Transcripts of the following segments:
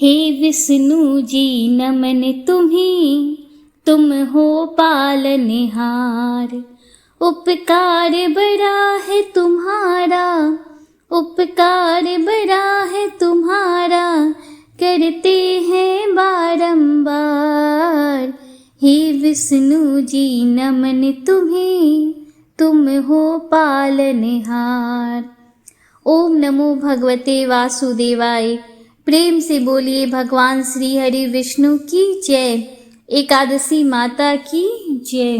हे विष्णु जी नमन तुम्हें, तुम हो पालनहार। उपकार बड़ा है तुम्हारा, उपकार बड़ा है तुम्हारा, करते हैं बारंबार। हे विष्णु जी नमन तुम्हें, तुम हो पालनहार। ओम नमो भगवते वासुदेवाय। प्रेम से बोलिए भगवान श्री हरि विष्णु की जय, एकादशी माता की जय।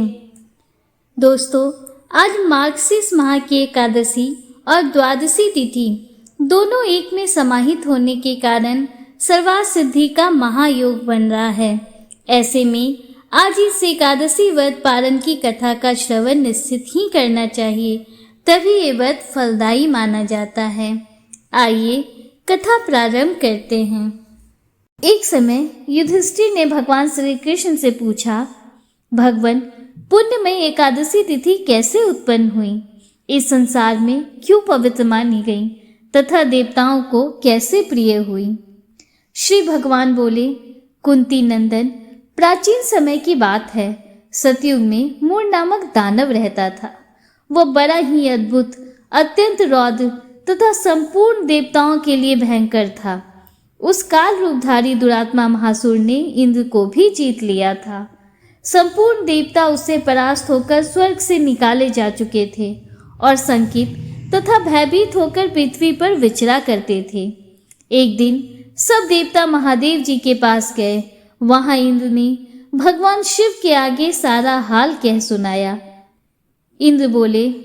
दोस्तों, आज मार्गशीर्ष माह की एकादशी और द्वादशी तिथि दोनों एक में समाहित होने के कारण सर्वार्थ सिद्धि का महायोग बन रहा है। ऐसे में आज इस एकादशी व्रत पारण की कथा का श्रवण निश्चित ही करना चाहिए, तभी ये व्रत फलदायी माना जाता है। आइए कथा प्रारंभ करते हैं। एक समय युधिष्ठिर ने भगवान श्री कृष्ण से पूछा, भगवान, पुण्यमय एकादशी तिथि कैसे उत्पन्न हुई? इस संसार में क्यों पवित्र मानी गई तथा देवताओं को कैसे प्रिय हुई? श्री भगवान बोले, कुंती नंदन, प्राचीन समय की बात है। सतयुग में मूर नामक दानव रहता था। वह बड़ा ही अद्भुत, अत्यंत रौद्र तथा संपूर्ण देवताओं के लिए भयंकर था। उस काल रूपधारी दुरात्मा महासुर ने इंद्र को भी जीत लिया था। संपूर्ण देवता उससे परास्त होकर स्वर्ग से निकाले जा चुके थे और संकित तथा भयभीत होकर पृथ्वी पर विचरा करते थे। एक दिन सब देवता महादेव जी के पास गए। वहां इंद्र ने भगवान शिव के आगे सारा हाल कह सुनाया। इंद्र बोले,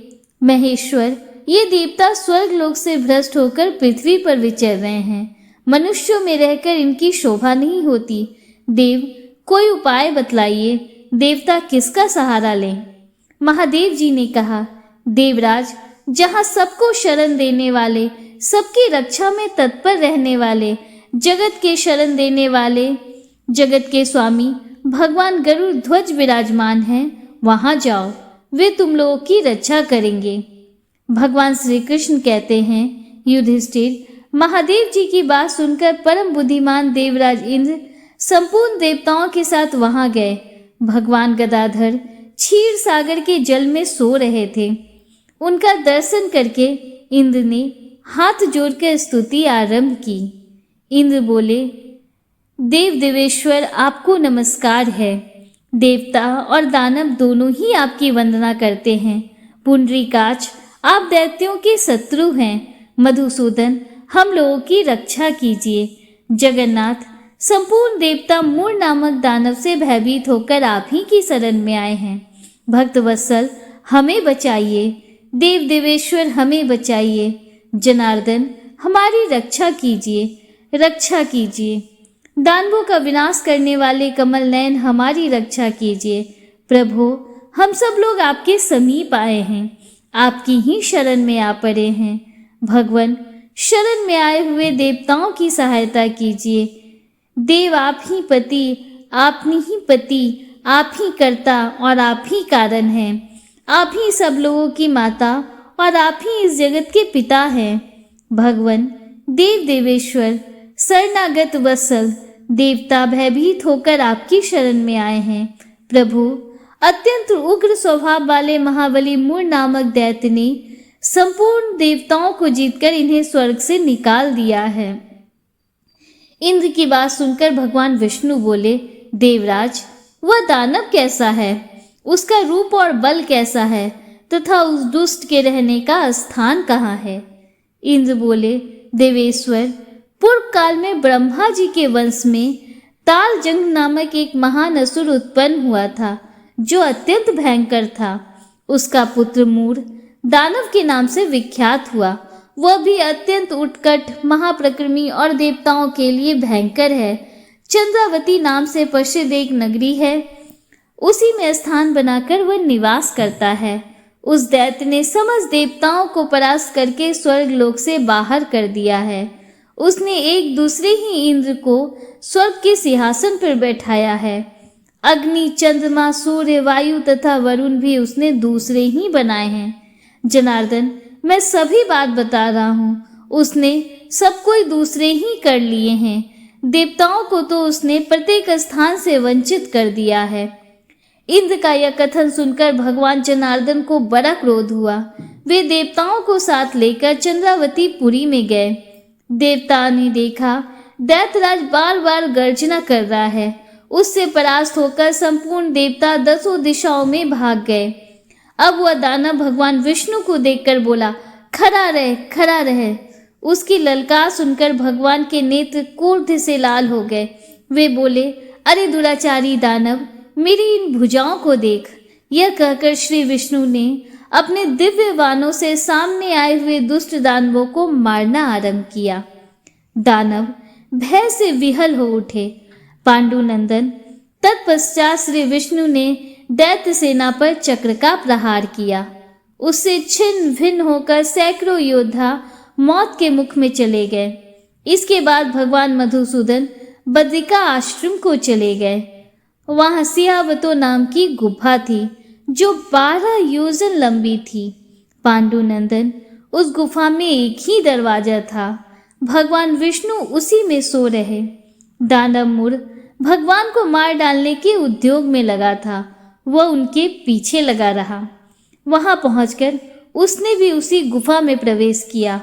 महेश्वर, ये देवता स्वर्ग लोक से भ्रष्ट होकर पृथ्वी पर विचर रहे हैं। मनुष्यों में रहकर इनकी शोभा नहीं होती। देव, कोई उपाय बतलाइए, देवता किसका सहारा लें? महादेव जी ने कहा, देवराज, जहाँ सबको शरण देने वाले, सबकी रक्षा में तत्पर रहने वाले, जगत के शरण देने वाले, जगत के स्वामी भगवान गरुड़ ध्वज विराजमान हैं, वहां जाओ, वे तुम लोगों की रक्षा करेंगे। भगवान श्री कृष्ण कहते हैं, युधिष्ठिर, महादेव जी की बात सुनकर परम बुद्धिमान देवराज इंद्र संपूर्ण देवताओं के साथ वहां गए। भगवान गदाधर क्षीर सागर के जल में सो रहे थे। उनका दर्शन करके इंद्र ने हाथ जोड़कर स्तुति आरंभ की। इंद्र बोले, देव देवेश्वर, आपको नमस्कार है। देवता और दानव दोनों ही आपकी वंदना करते हैं। पुंडरीकाक्ष, आप दैत्यों के शत्रु हैं। मधुसूदन, हम लोगों की रक्षा कीजिए। जगन्नाथ, संपूर्ण देवता मूर नामक दानव से भयभीत होकर आप ही की शरण में आए हैं। भक्तवत्सल, हमें बचाइए। देव देवेश्वर, हमें बचाइए। जनार्दन, हमारी रक्षा कीजिए, रक्षा कीजिए। दानवों का विनाश करने वाले कमल नयन, हमारी रक्षा कीजिए। प्रभु, हम सब लोग आपके समीप आए हैं, आपकी ही शरण में आ पड़े हैं। भगवान, शरण में आए हुए देवताओं की सहायता कीजिए। देव, आप ही पति, आप ही पति, आप ही कर्ता और आप ही कारण हैं। आप ही सब लोगों की माता और आप ही इस जगत के पिता हैं। भगवान, देव देवेश्वर, शरणागत वत्सल, देवता भयभीत होकर आपकी शरण में आए हैं। प्रभु, अत्यंत उग्र स्वभाव वाले महाबली मूर नामक दैत्य ने संपूर्ण देवताओं को जीतकर इन्हें स्वर्ग से निकाल दिया है। इंद्र की बात सुनकर भगवान विष्णु बोले, देवराज, वह दानव कैसा है? उसका रूप और बल कैसा है तथा उस दुष्ट के रहने का स्थान कहाँ है? इंद्र बोले, देवेश्वर, पूर्व काल में ब्रह्मा जी के वंश में तालजंग नामक एक महान असुर उत्पन्न हुआ था, जो अत्यंत भयंकर था। उसका पुत्र मूर दानव के नाम से विख्यात हुआ। वह भी अत्यंत उत्कट, महाप्रक्रमी और देवताओं के लिए भयंकर है। चंद्रावती नाम से प्रसिद्ध एक नगरी है, उसी में स्थान बनाकर वह निवास करता है। उस दैत्य ने समस्त देवताओं को परास्त करके स्वर्ग लोक से बाहर कर दिया है। उसने एक दूसरे ही इंद्र को स्वर्ग के सिंहासन पर बैठाया है। अग्नि, चंद्रमा, सूर्य, वायु तथा वरुण भी उसने दूसरे ही बनाए हैं। जनार्दन, मैं सभी बात बता रहा हूँ, उसने सब कोई दूसरे ही कर लिए हैं। देवताओं को तो उसने प्रत्येक स्थान से वंचित कर दिया है। इंद्र का यह कथन सुनकर भगवान जनार्दन को बड़ा क्रोध हुआ। वे देवताओं को साथ लेकर चंद्रावती पुरी में गए। देवता ने देखा दैत्यराज बार बार गर्जना कर रहा है। उससे परास्त होकर संपूर्ण देवता 10 दिशाओं में भाग गए। अब वह दानव भगवान विष्णु को देखकर बोला, खड़ा रहे, खड़ा रहे। उसकी ललकार सुनकर भगवान के नेत्र क्रोध से लाल हो गए। वे बोले, अरे दुराचारी दानव, मेरी इन भुजाओं को देख। यह कहकर श्री विष्णु ने अपने दिव्य बाणों से सामने आए हुए दुष्ट दानवों को मारना आरंभ किया। दानव भय से विहल हो उठे। पांडुनंदन तत्पश्चात श्री विष्णु ने दैत्य सेना पर चक्र का प्रहार किया। उससे छिन्न भिन्न होकर सैकड़ों योद्धा मौत के मुख में चले गए। इसके बाद भगवान मधुसूदन बद्रिका आश्रम को चले गए। वहां सियावतो नाम की गुफा थी जो 12 योजन लंबी थी। पांडुनंदन उस गुफा में एक ही दरवाजा था। भगवान विष्णु उसी में सो रहे। दानव मूर्ख भगवान को मार डालने के उद्योग में लगा था। वह उनके पीछे लगा रहा। वहां पहुंचकर उसने भी उसी गुफा में प्रवेश किया।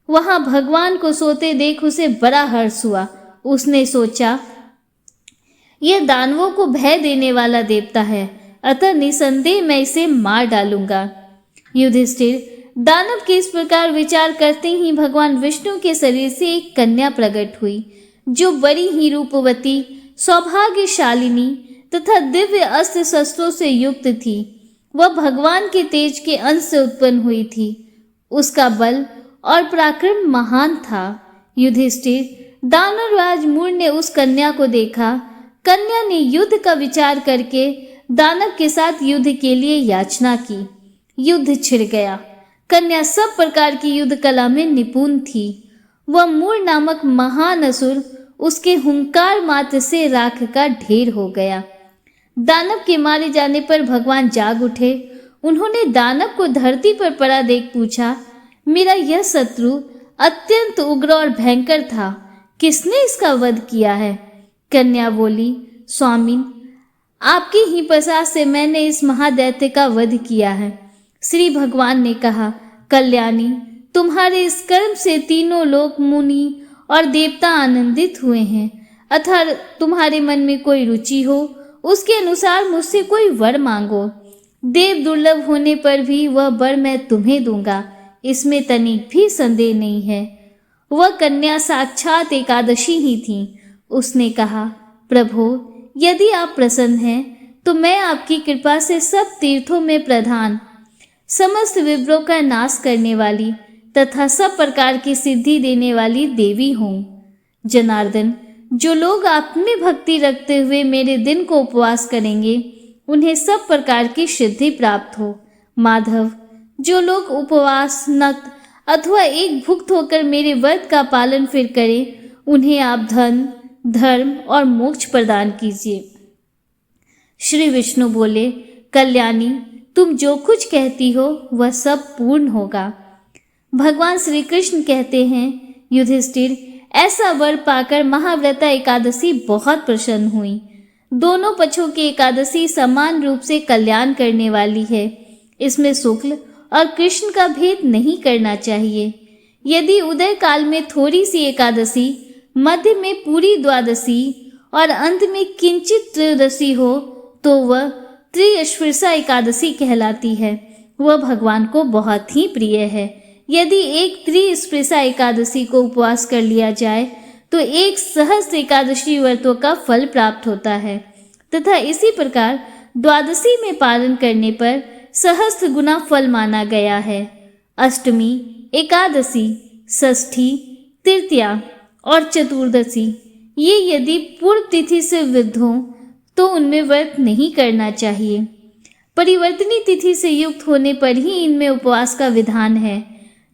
वहां भगवान को सोते देख उसे बड़ा हर्ष हुआ। उसने सोचा, यह दानवों को भय देने वाला देवता है, अतः निसंदेह मैं इसे मार डालूंगा। युधिष्ठिर दानव के इस प्रकार विचार करते ही भगवान विष्णु के शरीर से एक कन्या प्रकट हुई, जो बड़ी ही रूपवती, सौभाग्यशालिनी तथा दिव्य अस्त्र शस्त्रों से युक्त थी। वह भगवान के तेज के अंश से उत्पन्न हुई थी। उसका बल और पराक्रम महान था। युधिष्ठिर दानवराज मूर ने उस कन्या को देखा। कन्या ने युद्ध का विचार करके दानव के साथ युद्ध के लिए याचना की। युद्ध छिड़ गया। कन्या सब प्रकार की युद्ध कला में निपुण थी। वह मूर नामक महान असुर उसके हुंकार मात्र से राख का ढेर हो गया। दानव के मारे जाने पर भगवान जाग उठे। उन्होंने दानव को धरती पर पड़ा देख पूछा, मेरा यह शत्रु अत्यंत उग्र और भयंकर था, किसने इसका वध किया है? कन्या बोली, स्वामिन, आपके ही प्रसाद से मैंने इस महादैत्य का वध किया है। श्री भगवान ने कहा, कल्याणी, तुम्हारे इस कर्म से तीनों लोक, मुनि और देवता आनंदित हुए हैं। अतः तुम्हारे मन में कोई रुचि हो, उसके अनुसार मुझसे कोई वर मांगो। देव दुर्लभ होने पर भी वह वर मैं तुम्हें दूंगा, इसमें तनिक भी संदेह नहीं है। वह कन्या साक्षात एकादशी ही थी। उसने कहा, प्रभु, यदि आप प्रसन्न हैं तो मैं आपकी कृपा से सब तीर्थों में प्रधान, समस्त विप्रों का नाश करने वाली तथा सब प्रकार की सिद्धि देने वाली देवी हूँ। जनार्दन, जो लोग आप में भक्ति रखते हुए मेरे दिन को उपवास करेंगे, उन्हें सब प्रकार की सिद्धि प्राप्त हो। माधव, जो लोग उपवास, नक्त अथवा एक भुक्त होकर मेरे व्रत का पालन फिर करें, उन्हें आप धन, धर्म और मोक्ष प्रदान कीजिए। श्री विष्णु बोले, कल्याणी, तुम जो कुछ कहती हो वह सब पूर्ण होगा। भगवान श्री कृष्ण कहते हैं, युधिष्ठिर, ऐसा वर पाकर महाव्रता एकादशी बहुत प्रसन्न हुई। दोनों पक्षों की एकादशी समान रूप से कल्याण करने वाली है। इसमें शुक्ल और कृष्ण का भेद नहीं करना चाहिए। यदि उदय काल में थोड़ी सी एकादशी, मध्य में पूरी द्वादशी और अंत में किंचित त्रयोदशी हो तो वह त्रिस्पर्शा एकादशी कहलाती है। वह भगवान को बहुत ही प्रिय है। यदि एक त्रिस्पर्शा एकादशी को उपवास कर लिया जाए तो एक सहस्त्र एकादशी व्रतों का फल प्राप्त होता है तथा इसी प्रकार द्वादशी में पालन करने पर सहस्त्र गुना फल माना गया है। अष्टमी, एकादशी, षष्ठी, तृतीया और चतुर्दशी ये यदि पूर्व तिथि से वृद्ध हों तो उनमें व्रत नहीं करना चाहिए। परिवर्तनी तिथि से युक्त होने पर ही इनमें उपवास का विधान है।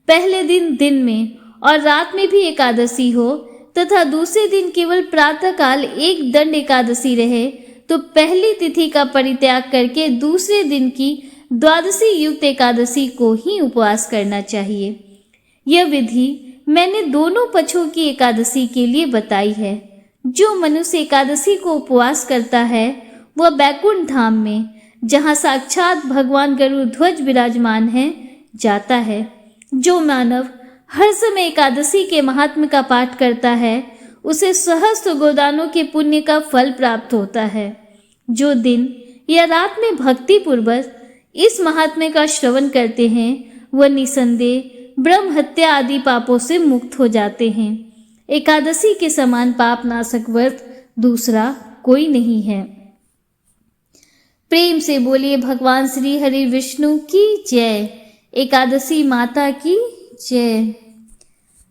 पहले दिन दिन में और रात में भी एकादशी हो तथा दूसरे दिन केवल प्रातःकाल एक दंड एकादशी रहे तो पहली तिथि का परित्याग करके दूसरे दिन की द्वादशी युक्त एकादशी को ही उपवास करना चाहिए। यह विधि मैंने दोनों पक्षों की एकादशी के लिए बताई है। जो मनुष्य एकादशी को उपवास करता है वह बैकुंठ धाम में, जहाँ साक्षात भगवान गरुड़ ध्वज विराजमान है, जाता है। जो मानव हर समय एकादशी के महात्म्य का पाठ करता है उसे सहस्त्र गोदानों के पुण्य का फल प्राप्त होता है। जो दिन या रात में भक्ति पूर्वक इस महात्म्य का श्रवण करते हैं वह निसंदेह ब्रह्म हत्या आदि पापों से मुक्त हो जाते हैं। एकादशी के समान पाप नाशक व्रत दूसरा कोई नहीं है। प्रेम से बोलिए भगवान श्री हरि विष्णु की जय। एकादशी माता की जय।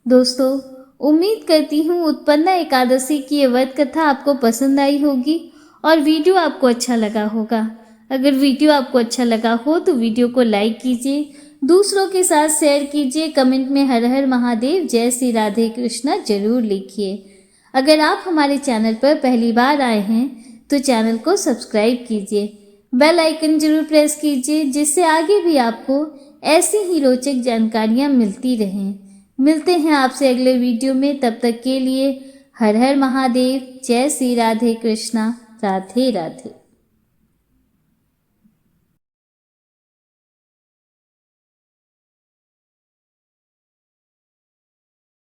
दोस्तों, उम्मीद करती हूँ उत्पन्ना एकादशी की ये व्रत कथा आपको पसंद आई होगी और वीडियो आपको अच्छा लगा होगा। अगर वीडियो आपको अच्छा लगा हो तो वीडियो को लाइक कीजिए, दूसरों के साथ शेयर कीजिए, कमेंट में हर हर महादेव जय श्री राधे कृष्णा जरूर लिखिए। अगर आप हमारे चैनल पर पहली बार आए हैं तो चैनल को सब्सक्राइब कीजिए, बेल आइकन जरूर प्रेस कीजिए, जिससे आगे भी आपको ऐसी ही रोचक जानकारियाँ मिलती रहें। मिलते हैं आपसे अगले वीडियो में, तब तक के लिए हर हर महादेव जय श्री राधे कृष्णा राधे राधे।